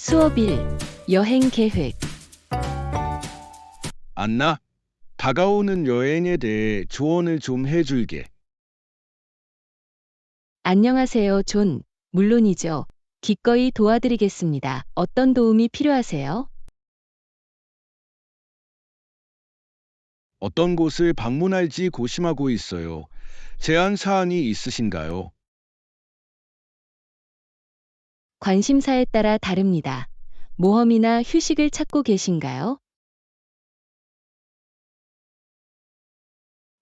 수업일, 여행 계획. 안나, 다가오는 여행에 대해 조언을 좀 해줄게. 안녕하세요, 존. 물론이죠. 기꺼이 도와드리겠습니다. 어떤 도움이 필요하세요? 어떤 곳을 방문할지 고심하고 있어요. 제한 사항이 있으신가요? 관심사에 따라 다릅니다. 모험이나 휴식을 찾고 계신가요?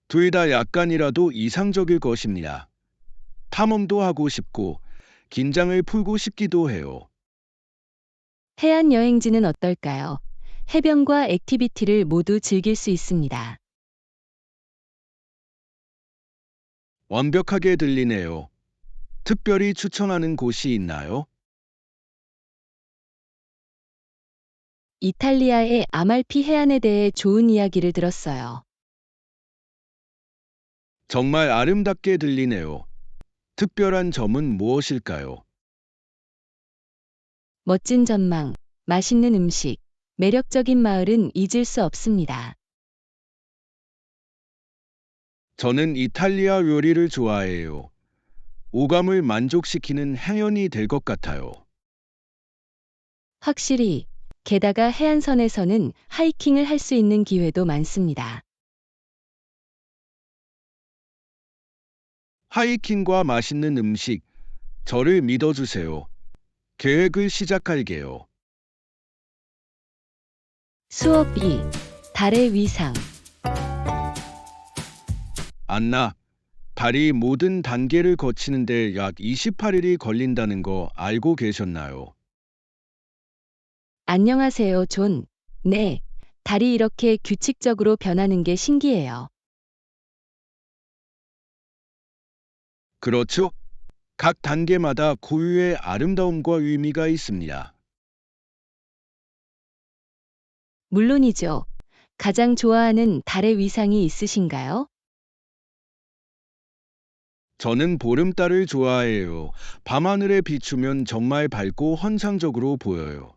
둘 다 약간이라도 이상적일 것입니다. 탐험도 하고 싶고, 긴장을 풀고 싶기도 해요. 해안 여행지는 어떨까요? 해변과 액티비티를 모두 즐길 수 있습니다. 완벽하게 들리네요. 특별히 추천하는 곳이 있나요? 이탈리아의 아말피 해안에 대해 좋은 이야기를 들었어요. 정말 아름답게 들리네요. 특별한 점은 무엇일까요? 멋진 전망, 맛있는 음식, 매력적인 마을은 잊을 수 없습니다. 저는 이탈리아 요리를 좋아해요. 오감을 만족시키는 행연이 될 것 같아요. 확실히, 게다가 해안선에서는 하이킹을 할 수 있는 기회도 많습니다. 하이킹과 맛있는 음식, 저를 믿어주세요. 계획을 시작할게요. 수업 2. 달의 위상. 안나, 달이 모든 단계를 거치는데 약 28일이 걸린다는 거 알고 계셨나요? 안녕하세요, 존. 네, 달이 이렇게 규칙적으로 변하는 게 신기해요. 그렇죠? 각 단계마다 고유의 아름다움과 의미가 있습니다. 물론이죠. 가장 좋아하는 달의 위상이 있으신가요? 저는 보름달을 좋아해요. 밤하늘에 비추면 정말 밝고 환상적으로 보여요.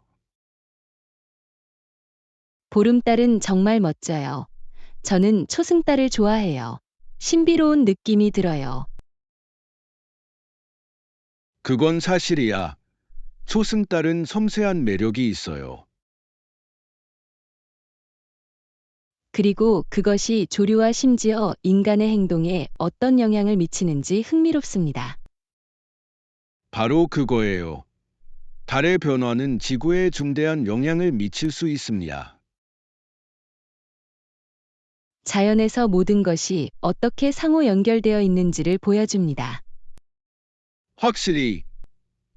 보름달은 정말 멋져요. 저는 초승달을 좋아해요. 신비로운 느낌이 들어요. 그건 사실이야. 초승달은 섬세한 매력이 있어요. 그리고 그것이 조류와 심지어 인간의 행동에 어떤 영향을 미치는지 흥미롭습니다. 바로 그거예요. 달의 변화는 지구에 중대한 영향을 미칠 수 있습니다. 자연에서 모든 것이 어떻게 상호 연결되어 있는지를 보여줍니다. 확실히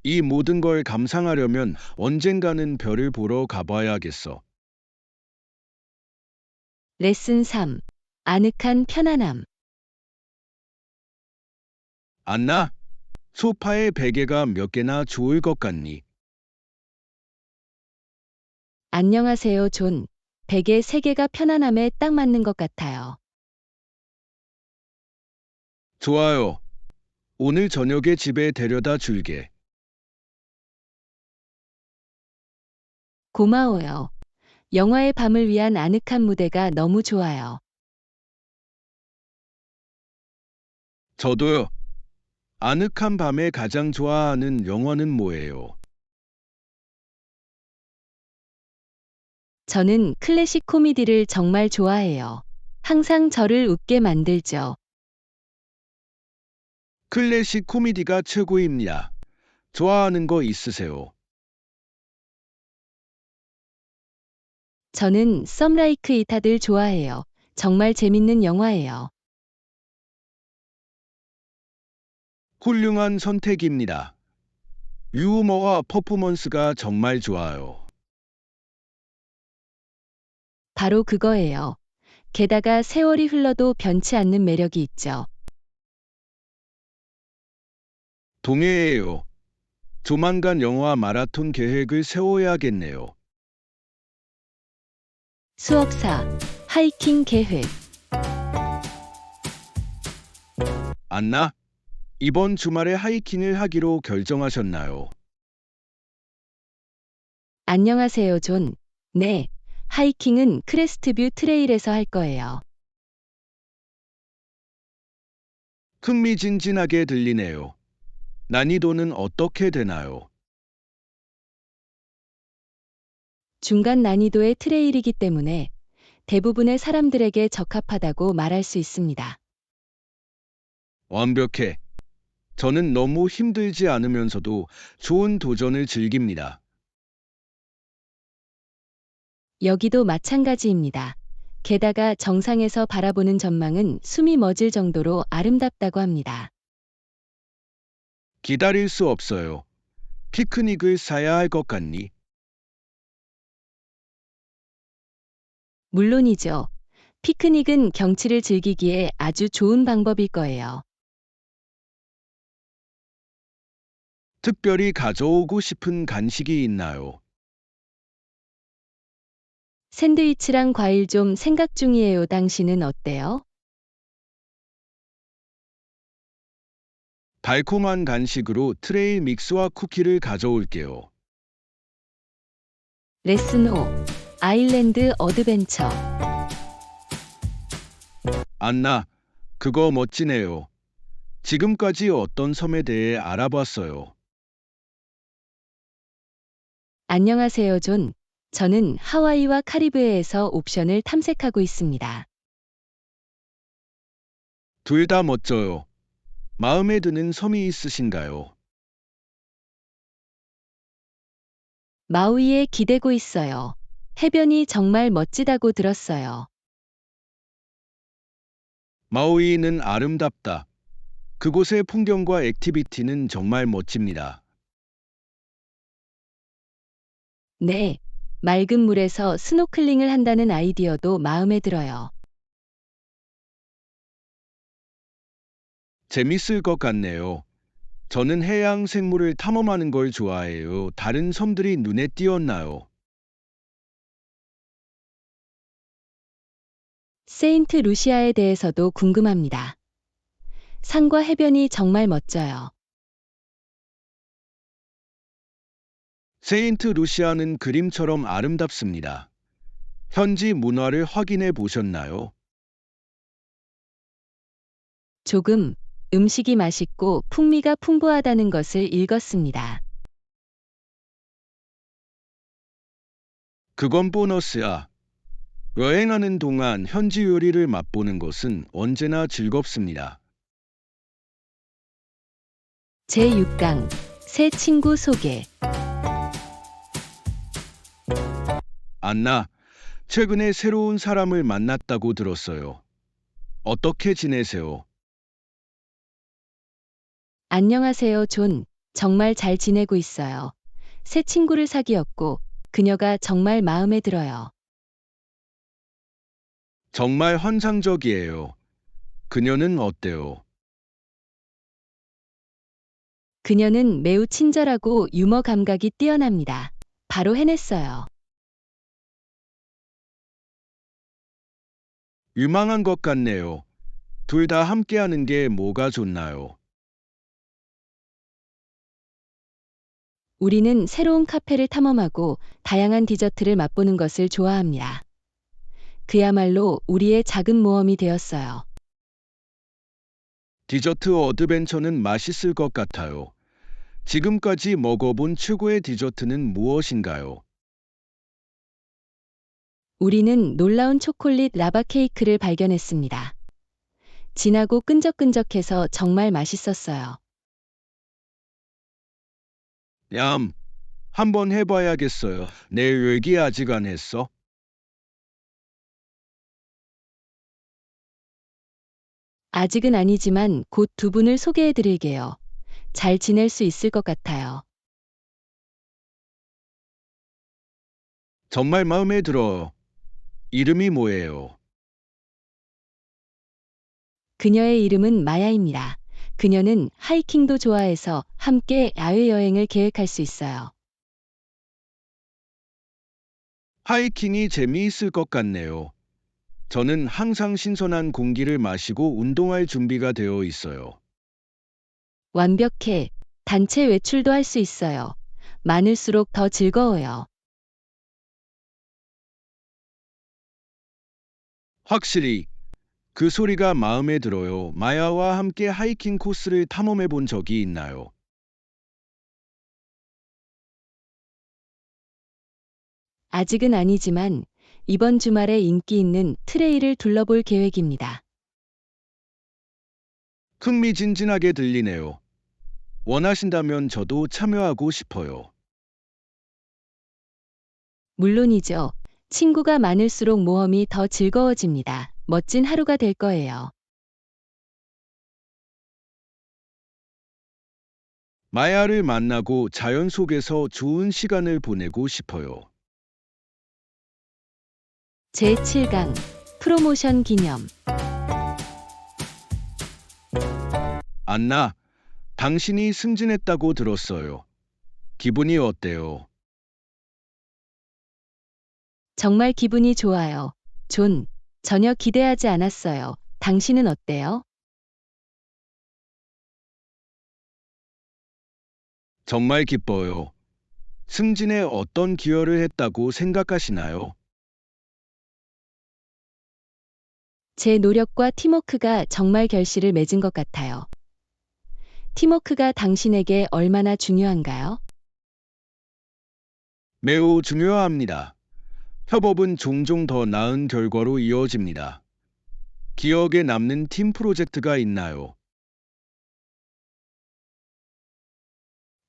이 모든 걸 감상하려면 언젠가는 별을 보러 가봐야겠어. 레슨 3. 아늑한 편안함. 안나, 소파에 베개가 몇 개나 좋을 것 같니? 안녕하세요, 존. 베개 3개가 편안함에 딱 맞는 것 같아요. 좋아요. 오늘 저녁에 집에 데려다 줄게. 고마워요. 영화의 밤을 위한 아늑한 무대가 너무 좋아요. 저도요. 아늑한 밤에 가장 좋아하는 영화는 뭐예요? 저는 클래식 코미디를 정말 좋아해요. 항상 저를 웃게 만들죠. 클래식 코미디가 최고입니다. 좋아하는 거 있으세요? 저는 썸라이크 이타들 좋아해요. 정말 재밌는 영화예요. 훌륭한 선택입니다. 유머와 퍼포먼스가 정말 좋아요. 바로 그거예요. 게다가 세월이 흘러도 변치 않는 매력이 있죠. 동해예요. 조만간 영화 마라톤 계획을 세워야겠네요. 수업 4. 하이킹 계획. 안나, 이번 주말에 하이킹을 하기로 결정하셨나요? 안녕하세요, 존. 네, 하이킹은 크레스트뷰 트레일에서 할 거예요. 흥미진진하게 들리네요. 난이도는 어떻게 되나요? 중간 난이도의 트레일이기 때문에 대부분의 사람들에게 적합하다고 말할 수 있습니다. 완벽해. 저는 너무 힘들지 않으면서도 좋은 도전을 즐깁니다. 여기도 마찬가지입니다. 게다가 정상에서 바라보는 전망은 숨이 멎을 정도로 아름답다고 합니다. 기다릴 수 없어요. 피크닉을 사야 할 것 같니? 물론이죠. 피크닉은 경치를 즐기기에 아주 좋은 방법일 거예요. 특별히 가져오고 싶은 간식이 있나요? 샌드위치랑 과일 좀 생각 중이에요. 당신은 어때요? 달콤한 간식으로 트레일 믹스와 쿠키를 가져올게요. 레스노, 아일랜드 어드벤처. 안나, 그거 멋지네요. 지금까지 어떤 섬에 대해 알아봤어요. 안녕하세요, 존. 저는 하와이와 카리브해에서 옵션을 탐색하고 있습니다. 둘 다 멋져요. 마음에 드는 섬이 있으신가요? 마우이에 기대고 있어요. 해변이 정말 멋지다고 들었어요. 마우이는 아름답다. 그곳의 풍경과 액티비티는 정말 멋집니다. 네, 맑은 물에서 스노클링을 한다는 아이디어도 마음에 들어요. 재밌을 것 같네요. 저는 해양 생물을 탐험하는 걸 좋아해요. 다른 섬들이 눈에 띄었나요? 세인트 루시아에 대해서도 궁금합니다. 산과 해변이 정말 멋져요. 세인트 루시아는 그림처럼 아름답습니다. 현지 문화를 확인해 보셨나요? 조금 음식이 맛있고 풍미가 풍부하다는 것을 읽었습니다. 그건 보너스야. 여행하는 동안 현지 요리를 맛보는 것은 언제나 즐겁습니다. 제6강 새 친구 소개. 안나, 최근에 새로운 사람을 만났다고 들었어요. 어떻게 지내세요? 안녕하세요, 존. 정말 잘 지내고 있어요. 새 친구를 사귀었고 그녀가 정말 마음에 들어요. 정말 환상적이에요. 그녀는 어때요? 그녀는 매우 친절하고 유머 감각이 뛰어납니다. 바로 해냈어요. 유망한 것 같네요. 둘 다 함께하는 게 뭐가 좋나요? 우리는 새로운 카페를 탐험하고 다양한 디저트를 맛보는 것을 좋아합니다. 그야말로 우리의 작은 모험이 되었어요. 디저트 어드벤처는 맛있을 것 같아요. 지금까지 먹어본 최고의 디저트는 무엇인가요? 우리는 놀라운 초콜릿 라바 케이크를 발견했습니다. 진하고 끈적끈적해서 정말 맛있었어요. 얌, 한번 해봐야겠어요. 내 얘기 아직 안 했어? 아직은 아니지만 곧 두 분을 소개해 드릴게요. 잘 지낼 수 있을 것 같아요. 정말 마음에 들어요. 이름이 뭐예요? 그녀의 이름은 마야입니다. 그녀는 하이킹도 좋아해서 함께 야외 여행을 계획할 수 있어요. 하이킹이 재미있을 것 같네요. 저는 항상 신선한 공기를 마시고 운동할 준비가 되어 있어요. 완벽해. 단체 외출도 할 수 있어요. 많을수록 더 즐거워요. 확실히 그 소리가 마음에 들어요. 마야와 함께 하이킹 코스를 탐험해 본 적이 있나요? 아직은 아니지만 이번 주말에 인기 있는 트레일을 둘러볼 계획입니다. 흥미진진하게 들리네요. 원하신다면 저도 참여하고 싶어요. 물론이죠. 친구가 많을수록 모험이 더 즐거워집니다. 멋진 하루가 될 거예요. 마야를 만나고 자연 속에서 좋은 시간을 보내고 싶어요. 제7강 프로모션 기념. 안나, 당신이 승진했다고 들었어요. 기분이 어때요? 정말 기분이 좋아요. 존, 전혀 기대하지 않았어요. 당신은 어때요? 정말 기뻐요. 승진에 어떤 기여를 했다고 생각하시나요? 제 노력과 팀워크가 정말 결실을 맺은 것 같아요. 팀워크가 당신에게 얼마나 중요한가요? 매우 중요합니다. 협업은 종종 더 나은 결과로 이어집니다. 기억에 남는 팀 프로젝트가 있나요?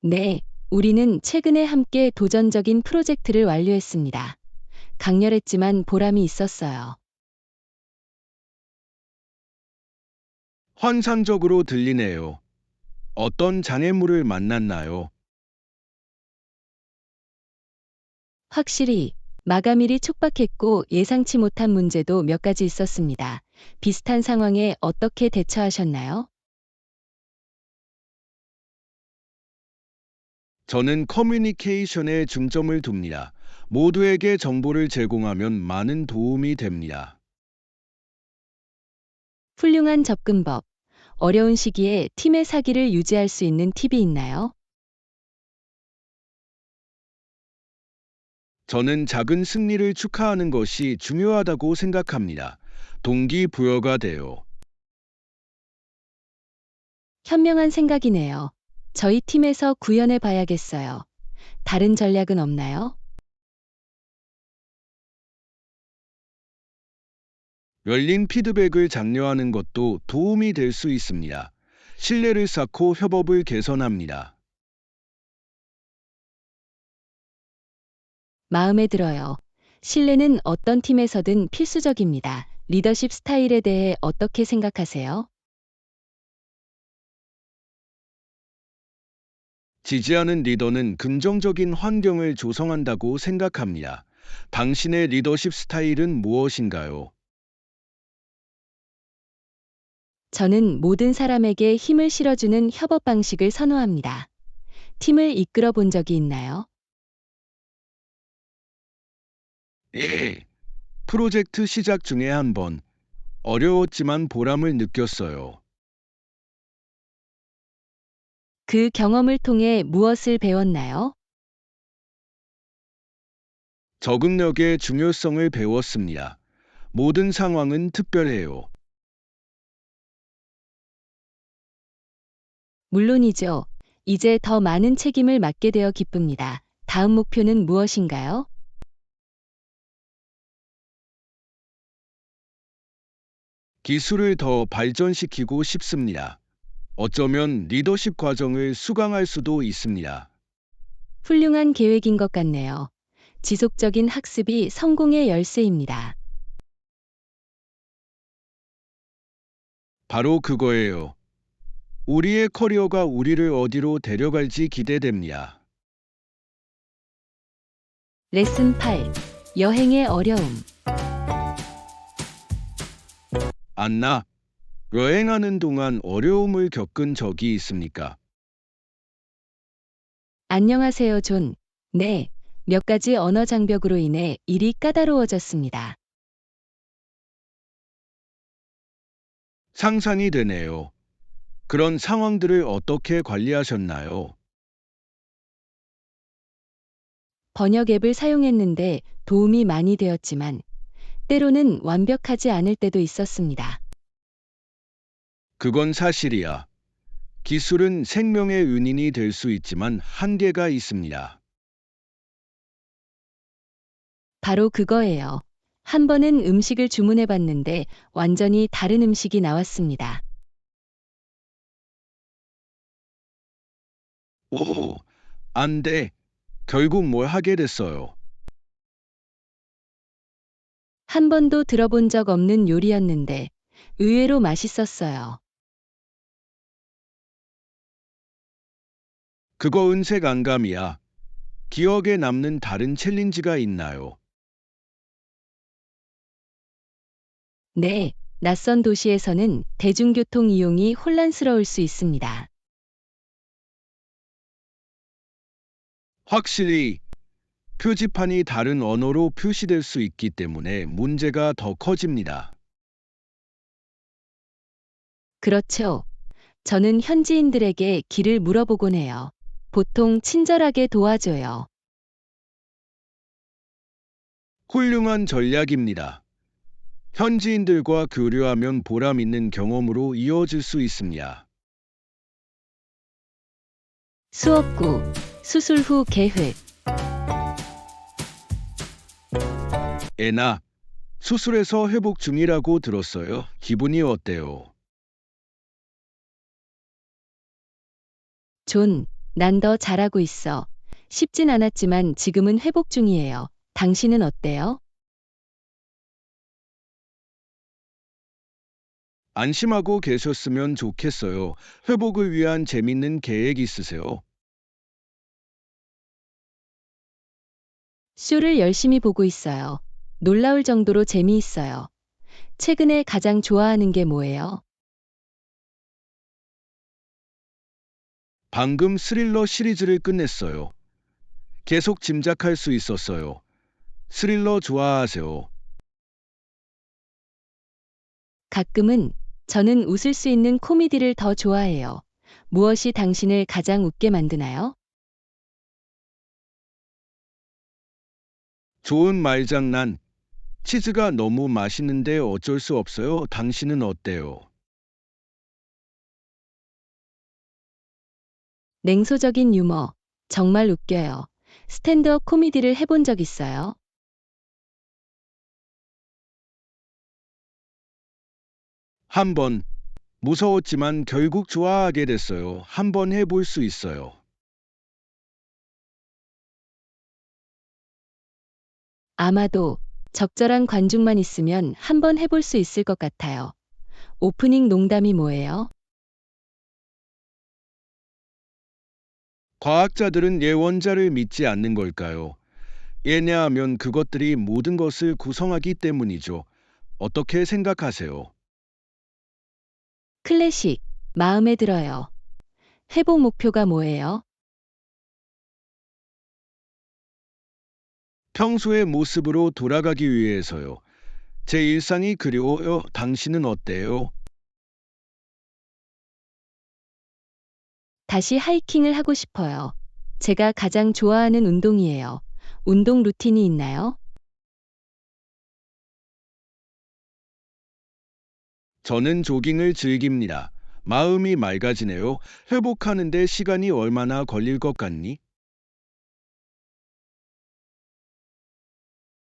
네, 우리는 최근에 함께 도전적인 프로젝트를 완료했습니다. 강렬했지만 보람이 있었어요. 환상적으로 들리네요. 어떤 장애물을 만났나요? 확실히 마감일이 촉박했고 예상치 못한 문제도 몇 가지 있었습니다. 비슷한 상황에 어떻게 대처하셨나요? 저는 커뮤니케이션에 중점을 둡니다. 모두에게 정보를 제공하면 많은 도움이 됩니다. 훌륭한 접근법. 어려운 시기에 팀의 사기를 유지할 수 있는 팁이 있나요? 저는 작은 승리를 축하하는 것이 중요하다고 생각합니다. 동기부여가 돼요. 현명한 생각이네요. 저희 팀에서 구현해 봐야겠어요. 다른 전략은 없나요? 열린 피드백을 장려하는 것도 도움이 될 수 있습니다. 신뢰를 쌓고 협업을 개선합니다. 마음에 들어요. 신뢰는 어떤 팀에서든 필수적입니다. 리더십 스타일에 대해 어떻게 생각하세요? 지지하는 리더는 긍정적인 환경을 조성한다고 생각합니다. 당신의 리더십 스타일은 무엇인가요? 저는 모든 사람에게 힘을 실어주는 협업 방식을 선호합니다. 팀을 이끌어 본 적이 있나요? 예. 프로젝트 시작 중에 한 번 어려웠지만 보람을 느꼈어요. 그 경험을 통해 무엇을 배웠나요? 적응력의 중요성을 배웠습니다. 모든 상황은 특별해요. 물론이죠. 이제 더 많은 책임을 맡게 되어 기쁩니다. 다음 목표는 무엇인가요? 기술을 더 발전시키고 싶습니다. 어쩌면 리더십 과정을 수강할 수도 있습니다. 훌륭한 계획인 것 같네요. 지속적인 학습이 성공의 열쇠입니다. 바로 그거예요. 우리의 커리어가 우리를 어디로 데려갈지 기대됩니다. 레슨 8. 여행의 어려움. 안나, 여행하는 동안 어려움을 겪은 적이 있습니까? 안녕하세요, 존. 네, 몇 가지 언어 장벽으로 인해 일이 까다로워졌습니다. 상상이 되네요. 그런 상황들을 어떻게 관리하셨나요? 번역 앱을 사용했는데 도움이 많이 되었지만 때로는 완벽하지 않을 때도 있었습니다. 그건 사실이야. 기술은 생명의 은인이 될 수 있지만 한계가 있습니다. 바로 그거예요. 한 번은 음식을 주문해 봤는데 완전히 다른 음식이 나왔습니다. 오, 안 돼. 결국 뭘 하게 됐어요. 한 번도 들어본 적 없는 요리였는데 의외로 맛있었어요. 그거 은색 안감이야. 기억에 남는 다른 챌린지가 있나요? 네, 낯선 도시에서는 대중교통 이용이 혼란스러울 수 있습니다. 확실히 표지판이 다른 언어로 표시될 수 있기 때문에 문제가 더 커집니다. 그렇죠. 저는 현지인들에게 길을 물어보곤 해요. 보통 친절하게 도와줘요. 훌륭한 전략입니다. 현지인들과 교류하면 보람 있는 경험으로 이어질 수 있습니다. 수업구, 수술 후 계획. 애나, 수술에서 회복 중이라고 들었어요. 기분이 어때요? 존, 난 더 잘하고 있어. 쉽진 않았지만 지금은 회복 중이에요. 당신은 어때요? 안심하고 계셨으면 좋겠어요. 회복을 위한 재밌는 계획 있으세요? 쇼를 열심히 보고 있어요. 놀라울 정도로 재미있어요. 최근에 가장 좋아하는 게 뭐예요? 방금 스릴러 시리즈를 끝냈어요. 계속 짐작할 수 있었어요. 스릴러 좋아하세요? 가끔은 저는 웃을 수 있는 코미디를 더 좋아해요. 무엇이 당신을 가장 웃게 만드나요? 좋은 말장난. 치즈가 너무 맛있는데 어쩔 수 없어요. 당신은 어때요? 냉소적인 유머. 정말 웃겨요. 스탠드업 코미디를 해본 적 있어요? 한 번, 무서웠지만 결국 좋아하게 됐어요. 한 번 해볼 수 있어요. 아마도 적절한 관중만 있으면 한번 해볼 수 있을 것 같아요. 오프닝 농담이 뭐예요? 과학자들은 예언자를 믿지 않는 걸까요? 왜냐하면 그것들이 모든 것을 구성하기 때문이죠. 어떻게 생각하세요? 클래식. 마음에 들어요. 회복 목표가 뭐예요? 평소의 모습으로 돌아가기 위해서요. 제 일상이 그리워요. 당신은 어때요? 다시 하이킹을 하고 싶어요. 제가 가장 좋아하는 운동이에요. 운동 루틴이 있나요? 저는 조깅을 즐깁니다. 마음이 맑아지네요. 회복하는데 시간이 얼마나 걸릴 것 같니?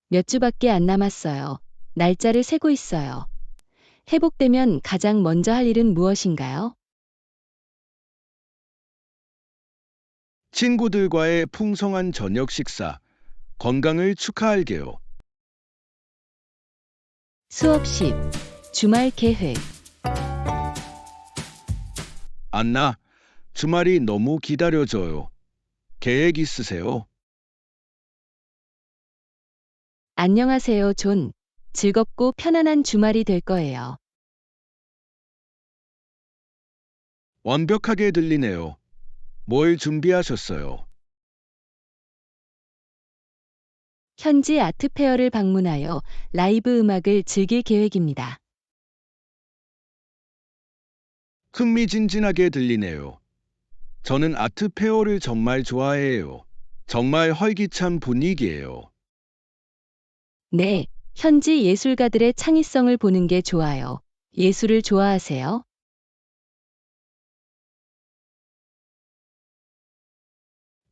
몇 주밖에 안 남았어요. 날짜를 세고 있어요. 회복되면 가장 먼저 할 일은 무엇인가요? 친구들과의 풍성한 저녁 식사, 건강을 축하할게요. 수업식, 주말 계획. 안나, 주말이 너무 기다려져요. 계획 있으세요? 안녕하세요, 존. 즐겁고 편안한 주말이 될 거예요. 완벽하게 들리네요. 뭘 준비하셨어요? 현지 아트페어를 방문하여 라이브 음악을 즐길 계획입니다. 흥미진진하게 들리네요. 저는 아트 페어를 정말 좋아해요. 정말 활기찬 분위기예요. 네, 현지 예술가들의 창의성을 보는 게 좋아요. 예술을 좋아하세요?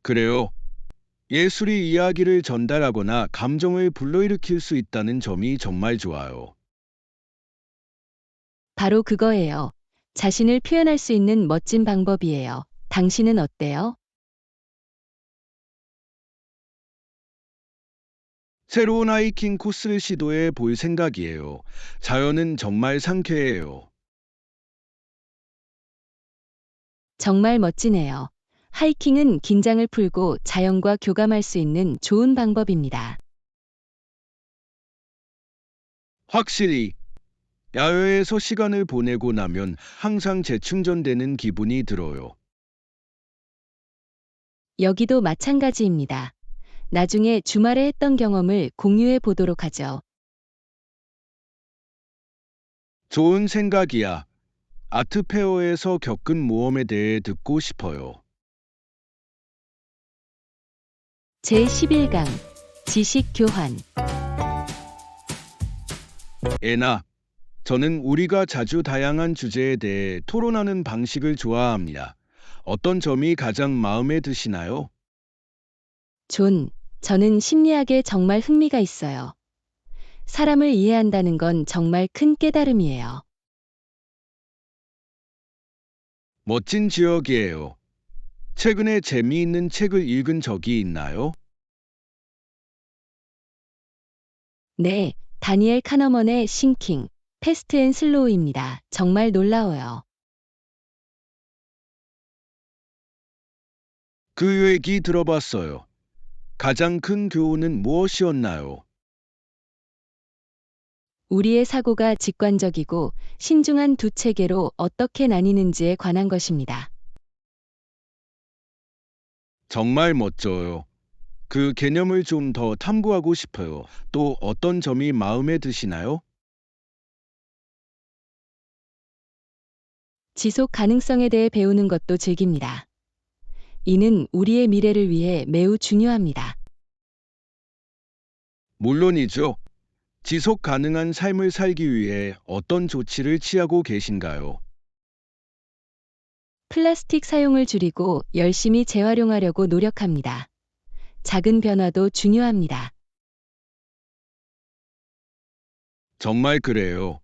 그래요. 예술이 이야기를 전달하거나 감정을 불러일으킬 수 있다는 점이 정말 좋아요. 바로 그거예요. 자신을 표현할 수 있는 멋진 방법이에요. 당신은 어때요? 새로운 하이킹 코스를 시도해 볼 생각이에요. 자연은 정말 상쾌해요. 정말 멋지네요. 하이킹은 긴장을 풀고 자연과 교감할 수 있는 좋은 방법입니다. 확실히 야외에서 시간을 보내고 나면 항상 재충전되는 기분이 들어요. 여기도 마찬가지입니다. 나중에 주말에 했던 경험을 공유해 보도록 하죠. 좋은 생각이야. 아트페어에서 겪은 모험에 대해 듣고 싶어요. 제11강 지식 교환. 애나, 저는 우리가 자주 다양한 주제에 대해 토론하는 방식을 좋아합니다. 어떤 점이 가장 마음에 드시나요? 존, 저는 심리학에 정말 흥미가 있어요. 사람을 이해한다는 건 정말 큰 깨달음이에요. 멋진 지역이에요. 최근에 재미있는 책을 읽은 적이 있나요? 네, 다니엘 카너먼의 싱킹, 패스트 앤 슬로우입니다. 정말 놀라워요. 그 얘기 들어봤어요. 가장 큰 교훈은 무엇이었나요? 우리의 사고가 직관적이고 신중한 두 체계로 어떻게 나뉘는지에 관한 것입니다. 정말 멋져요. 그 개념을 좀 더 탐구하고 싶어요. 또 어떤 점이 마음에 드시나요? 지속 가능성에 대해 배우는 것도 즐깁니다. 이는 우리의 미래를 위해 매우 중요합니다. 물론이죠. 지속 가능한 삶을 살기 위해 어떤 조치를 취하고 계신가요? 플라스틱 사용을 줄이고 열심히 재활용하려고 노력합니다. 작은 변화도 중요합니다. 정말 그래요.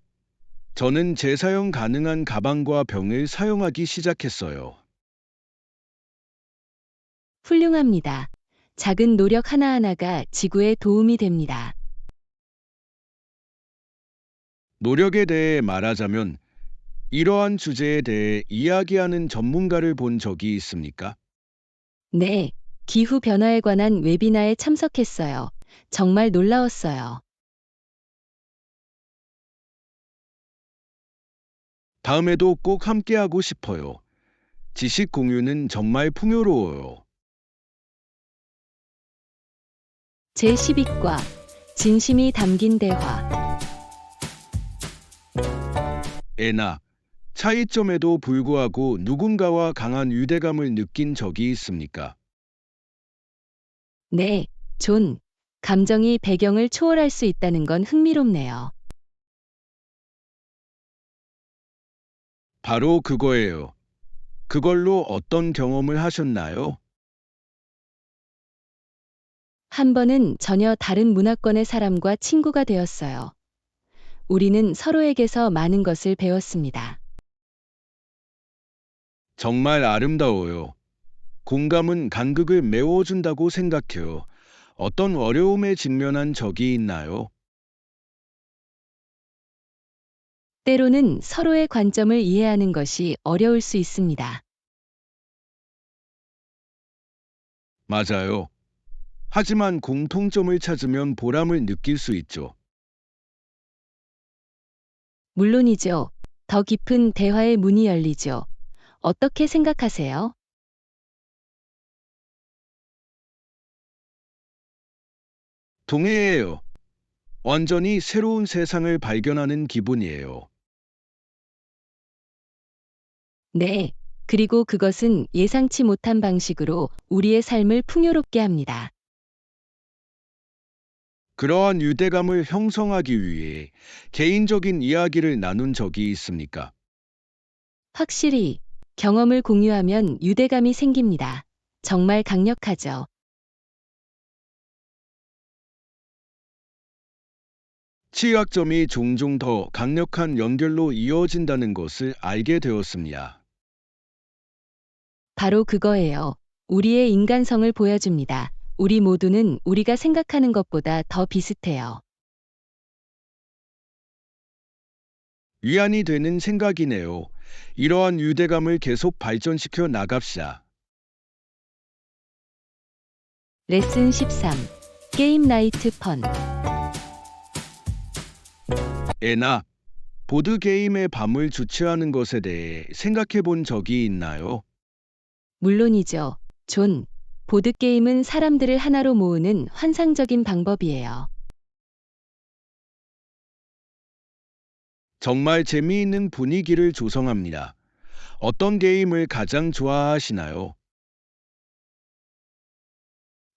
저는 재사용 가능한 가방과 병을 사용하기 시작했어요. 훌륭합니다. 작은 노력 하나하나가 지구에 도움이 됩니다. 노력에 대해 말하자면 이러한 주제에 대해 이야기하는 전문가를 본 적이 있습니까? 네, 기후 변화에 관한 웨비나에 참석했어요. 정말 놀라웠어요. 다음에도 꼭 함께하고 싶어요. 지식 공유는 정말 풍요로워요. 제12과 진심이 담긴 대화. 애나, 차이점에도 불구하고 누군가와 강한 유대감을 느낀 적이 있습니까? 네, 존. 감정이 배경을 초월할 수 있다는 건 흥미롭네요. 바로 그거예요. 그걸로 어떤 경험을 하셨나요? 한 번은 전혀 다른 문화권의 사람과 친구가 되었어요. 우리는 서로에게서 많은 것을 배웠습니다. 정말 아름다워요. 공감은 간극을 메워준다고 생각해요. 어떤 어려움에 직면한 적이 있나요? 때로는 서로의 관점을 이해하는 것이 어려울 수 있습니다. 맞아요. 하지만 공통점을 찾으면 보람을 느낄 수 있죠. 물론이죠. 더 깊은 대화의 문이 열리죠. 어떻게 생각하세요? 동의해요. 완전히 새로운 세상을 발견하는 기분이에요. 네. 그리고 그것은 예상치 못한 방식으로 우리의 삶을 풍요롭게 합니다. 그러한 유대감을 형성하기 위해 개인적인 이야기를 나눈 적이 있습니까? 확실히 경험을 공유하면 유대감이 생깁니다. 정말 강력하죠. 취약점이 종종 더 강력한 연결로 이어진다는 것을 알게 되었습니다. 바로 그거예요. 우리의 인간성을 보여줍니다. 우리 모두는 우리가 생각하는 것보다 더 비슷해요. 위안이 되는 생각이네요. 이러한 유대감을 계속 발전시켜 나갑시다. 레슨 13. 게임 나이트 펀. 애나, 보드게임의 밤을 주최하는 것에 대해 생각해 본 적이 있나요? 물론이죠. 존. 보드게임은 사람들을 하나로 모으는 환상적인 방법이에요. 정말 재미있는 분위기를 조성합니다. 어떤 게임을 가장 좋아하시나요?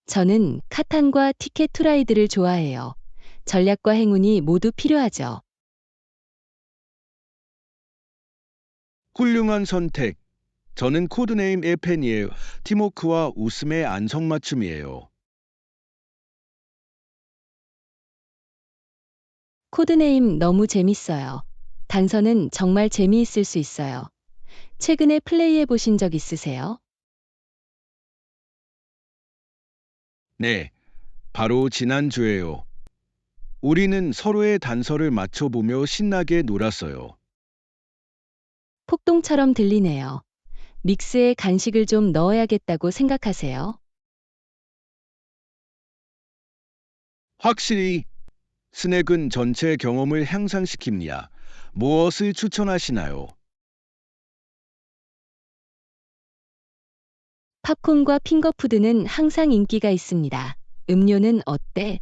저는 카탄과 티켓 투라이드를 좋아해요. 전략과 행운이 모두 필요하죠. 훌륭한 선택. 저는 코드네임의 팬이에요. 팀워크와 웃음의 안성맞춤이에요. 코드네임 너무 재밌어요. 단서는 정말 재미있을 수 있어요. 최근에 플레이해 보신 적 있으세요? 네, 바로 지난주에요. 우리는 서로의 단서를 맞춰보며 신나게 놀았어요. 폭동처럼 들리네요. 믹스에 간식을 좀 넣어야겠다고 생각하세요? 확실히 스낵은 전체 경험을 향상시킵니다. 무엇을 추천하시나요? 팝콘과 핑거푸드는 항상 인기가 있습니다. 음료는 어때?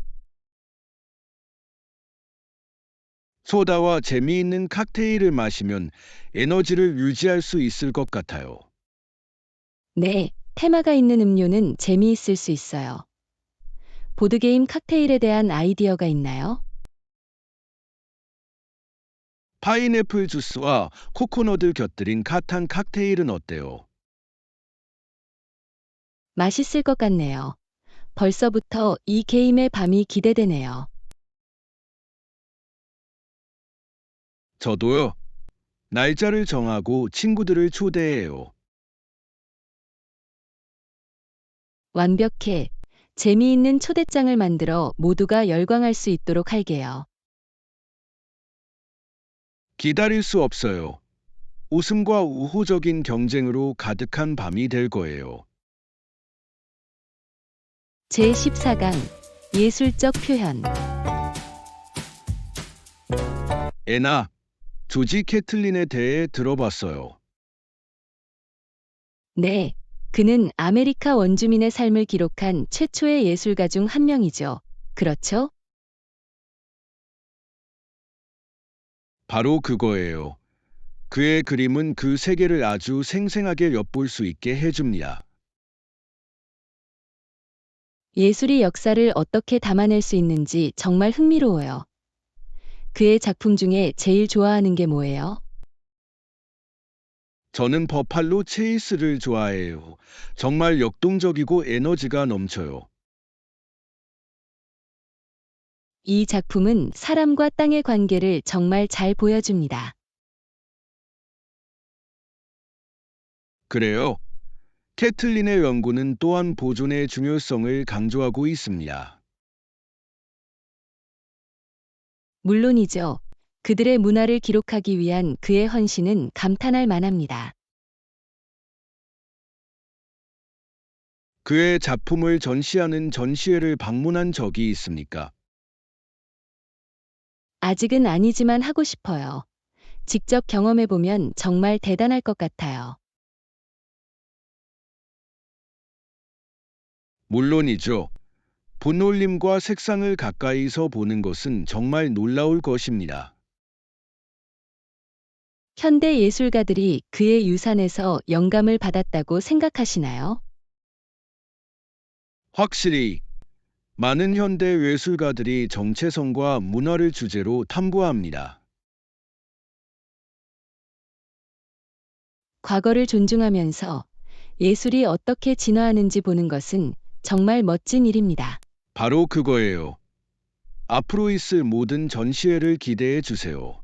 소다와 재미있는 칵테일을 마시면 에너지를 유지할 수 있을 것 같아요. 네, 테마가 있는 음료는 재미있을 수 있어요. 보드게임 칵테일에 대한 아이디어가 있나요? 파인애플 주스와 코코넛을 곁들인 카탄 칵테일은 어때요? 맛있을 것 같네요. 벌써부터 이 게임의 밤이 기대되네요. 저도요. 날짜를 정하고 친구들을 초대해요. 완벽해. 재미있는 초대장을 만들어 모두가 열광할 수 있도록 할게요. 기다릴 수 없어요. 웃음과 우호적인 경쟁으로 가득한 밤이 될 거예요. 제14강 예술적 표현. 애나, 조지 캐틀린에 대해 들어봤어요. 네, 그는 아메리카 원주민의 삶을 기록한 최초의 예술가 중 한 명이죠. 그렇죠? 바로 그거예요. 그의 그림은 그 세계를 아주 생생하게 엿볼 수 있게 해줍니다. 예술이 역사를 어떻게 담아낼 수 있는지 정말 흥미로워요. 그의 작품 중에 제일 좋아하는 게 뭐예요? 저는 버팔로 체이스를 좋아해요. 정말 역동적이고 에너지가 넘쳐요. 이 작품은 사람과 땅의 관계를 정말 잘 보여줍니다. 그래요. 캐틀린의 연구는 또한 보존의 중요성을 강조하고 있습니다. 물론이죠. 그들의 문화를 기록하기 위한 그의 헌신은 감탄할 만합니다. 그의 작품을 전시하는 전시회를 방문한 적이 있습니까? 아직은 아니지만 하고 싶어요. 직접 경험해보면 정말 대단할 것 같아요. 물론이죠. 분놀림과 색상을 가까이서 보는 것은 정말 놀라울 것입니다. 현대 예술가들이 그의 유산에서 영감을 받았다고 생각하시나요? 확실히 많은 현대 예술가들이 정체성과 문화를 주제로 탐구합니다. 과거를 존중하면서 예술이 어떻게 진화하는지 보는 것은 정말 멋진 일입니다. 바로 그거예요. 앞으로 있을 모든 전시회를 기대해 주세요.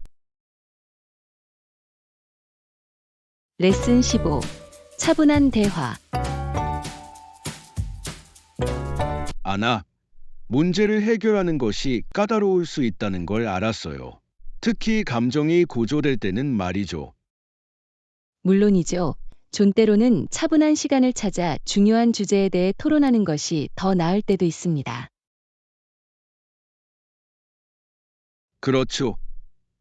레슨 15. 차분한 대화. 아나, 문제를 해결하는 것이 까다로울 수 있다는 걸 알았어요. 특히 감정이 고조될 때는 말이죠. 물론이죠. 존 때로는 차분한 시간을 찾아 중요한 주제에 대해 토론하는 것이 더 나을 때도 있습니다. 그렇죠.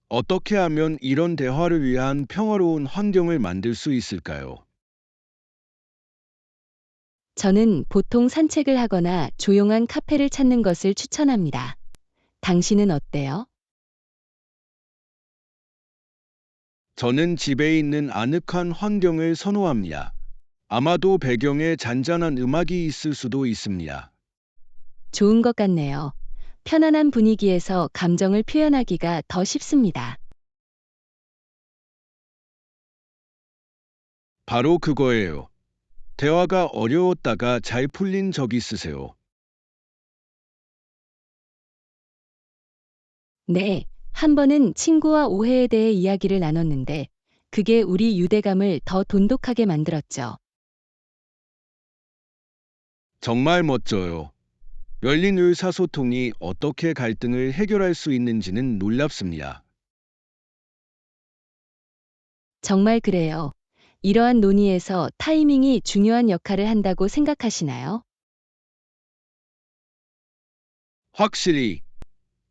어떻게 하면 이런 대화를 위한 평화로운 환경을 만들 수 있을까요? 저는 보통 산책을 하거나 조용한 카페를 찾는 것을 추천합니다. 당신은 어때요? 저는 집에 있는 아늑한 환경을 선호합니다. 아마도 배경에 잔잔한 음악이 있을 수도 있습니다. 좋은 것 같네요. 편안한 분위기에서 감정을 표현하기가 더 쉽습니다. 바로 그거예요. 대화가 어려웠다가 잘 풀린 적 있으세요? 네, 한 번은 친구와 오해에 대해 이야기를 나눴는데 그게 우리 유대감을 더 돈독하게 만들었죠. 정말 멋져요. 열린 의사소통이 어떻게 갈등을 해결할 수 있는지는 놀랍습니다. 정말 그래요. 이러한 논의에서 타이밍이 중요한 역할을 한다고 생각하시나요? 확실히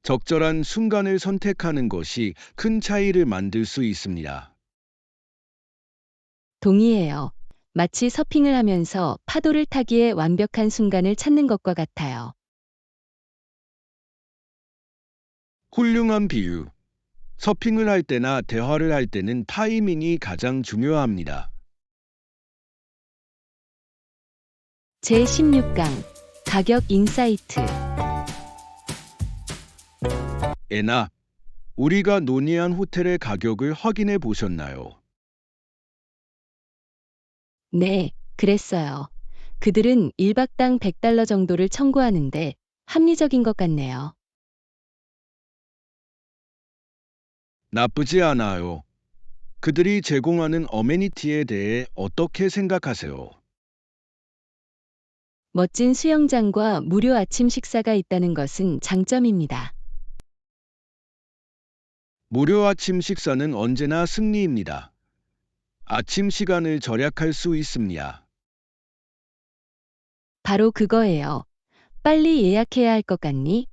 적절한 순간을 선택하는 것이 큰 차이를 만들 수 있습니다. 동의해요. 마치 서핑을 하면서 파도를 타기에 완벽한 순간을 찾는 것과 같아요. 훌륭한 비유. 서핑을 할 때나 대화를 할 때는 타이밍이 가장 중요합니다. 제16강 가격 인사이트. 애나, 우리가 논의한 호텔의 가격을 확인해 보셨나요? 네, 그랬어요. 그들은 1박당 100달러 정도를 청구하는데 합리적인 것 같네요. 나쁘지 않아요. 그들이 제공하는 어메니티에 대해 어떻게 생각하세요? 멋진 수영장과 무료 아침 식사가 있다는 것은 장점입니다. 무료 아침 식사는 언제나 승리입니다. 아침 시간을 절약할 수 있습니다. 바로 그거예요. 빨리 예약해야 할 것 같니?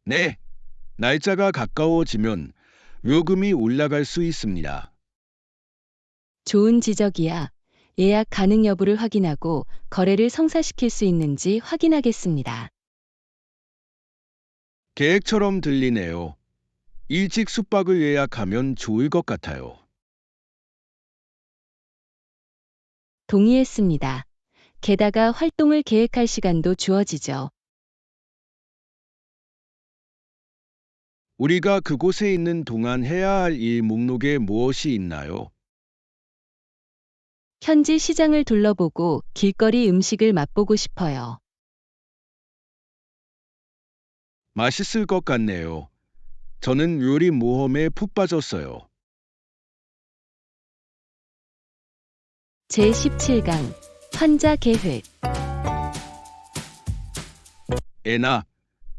네, 날짜가 가까워지면 요금이 올라갈 수 있습니다. 좋은 지적이야. 예약 가능 여부를 확인하고 거래를 성사시킬 수 있는지 확인하겠습니다. 계획처럼 들리네요. 일찍 숙박을 예약하면 좋을 것 같아요. 동의했습니다. 게다가 활동을 계획할 시간도 주어지죠. 우리가 그곳에 있는 동안 해야 할 일 목록에 무엇이 있나요? 현지 시장을 둘러보고 길거리 음식을 맛보고 싶어요. 맛있을 것 같네요. 저는 요리 모험에 푹 빠졌어요. 제17강 환자 계획. 애나,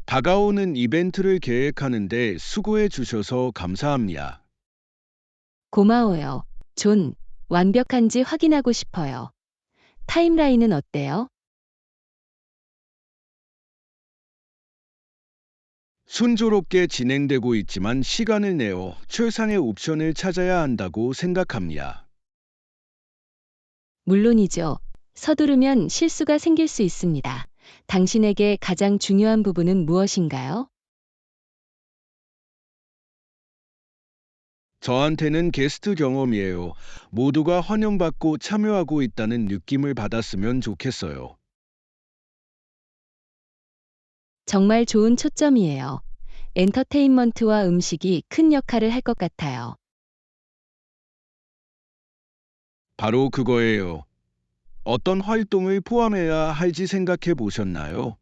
다가오는 이벤트를 계획하는데 수고해 주셔서 감사합니다. 고마워요. 존, 완벽한지 확인하고 싶어요. 타임라인은 어때요? 순조롭게 진행되고 있지만 시간을 내어 최상의 옵션을 찾아야 한다고 생각합니다. 물론이죠. 서두르면 실수가 생길 수 있습니다. 당신에게 가장 중요한 부분은 무엇인가요? 저한테는 게스트 경험이에요. 모두가 환영받고 참여하고 있다는 느낌을 받았으면 좋겠어요. 정말 좋은 초점이에요. 엔터테인먼트와 음식이 큰 역할을 할 것 같아요. 바로 그거예요. 어떤 활동을 포함해야 할지 생각해 보셨나요?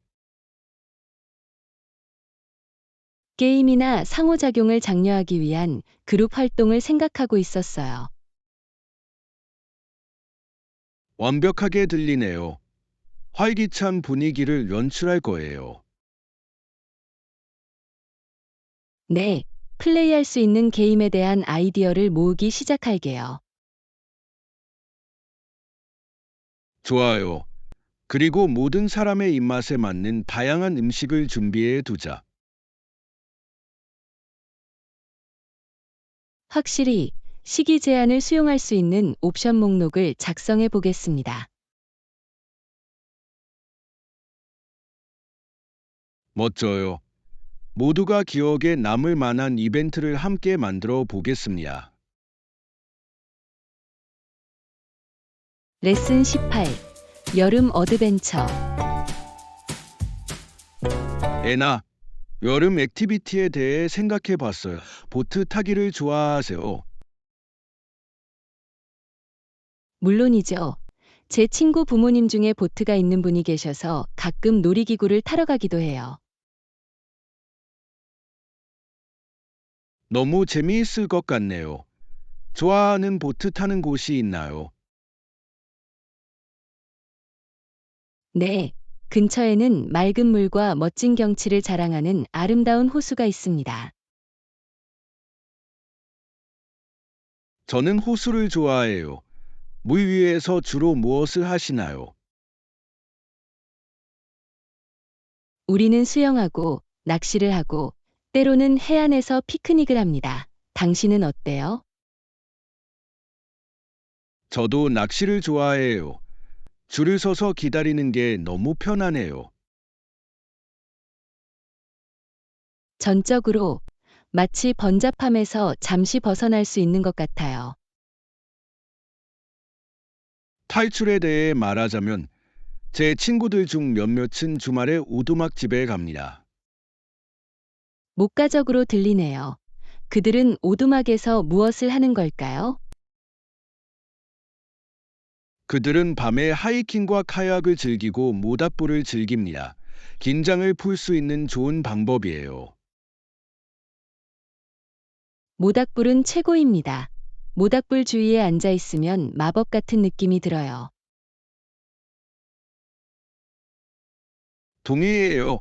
게임이나 상호작용을 장려하기 위한 그룹 활동을 생각하고 있었어요. 완벽하게 들리네요. 활기찬 분위기를 연출할 거예요. 네, 플레이할 수 있는 게임에 대한 아이디어를 모으기 시작할게요. 좋아요. 그리고 모든 사람의 입맛에 맞는 다양한 음식을 준비해 두자. 확실히 시기 제한을 수용할 수 있는 옵션 목록을 작성해 보겠습니다. 멋져요. 모두가 기억에 남을 만한 이벤트를 함께 만들어 보겠습니다. 레슨 18. 여름 어드벤처. 애나, 여름 액티비티에 대해 생각해 봤어요. 보트 타기를 좋아하세요? 물론이죠. 제 친구 부모님 중에 보트가 있는 분이 계셔서 가끔 놀이기구를 타러 가기도 해요. 너무 재미있을 것 같네요. 좋아하는 보트 타는 곳이 있나요? 네, 근처에는 맑은 물과 멋진 경치를 자랑하는 아름다운 호수가 있습니다. 저는 호수를 좋아해요. 물 위에서 주로 무엇을 하시나요? 우리는 수영하고 낚시를 하고 때로는 해안에서 피크닉을 합니다. 당신은 어때요? 저도 낚시를 좋아해요. 줄을 서서 기다리는 게 너무 편하네요. 전적으로 마치 번잡함에서 잠시 벗어날 수 있는 것 같아요. 탈출에 대해 말하자면 제 친구들 중 몇몇은 주말에 오두막집에 갑니다. 목가적으로 들리네요. 그들은 오두막에서 무엇을 하는 걸까요? 그들은 밤에 하이킹과 카약을 즐기고 모닥불을 즐깁니다. 긴장을 풀 수 있는 좋은 방법이에요. 모닥불은 최고입니다. 모닥불 주위에 앉아 있으면 마법 같은 느낌이 들어요. 동의해요.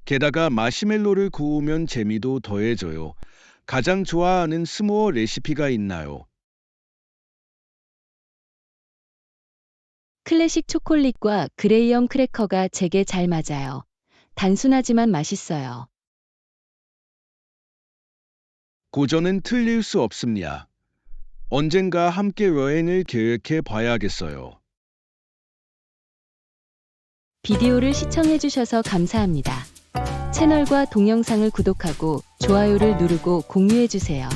게다가 마시멜로를 구우면 재미도 더해져요. 가장 좋아하는 스모어 레시피가 있나요? 클래식 초콜릿과 그레이엄 크래커가 제게 잘 맞아요. 단순하지만 맛있어요. 고전은 틀릴 수 없습니다. 언젠가 함께 여행을 계획해 봐야겠어요. 비디오를 시청해주셔서 감사합니다. 채널과 동영상을 구독하고 좋아요를 누르고 공유해주세요.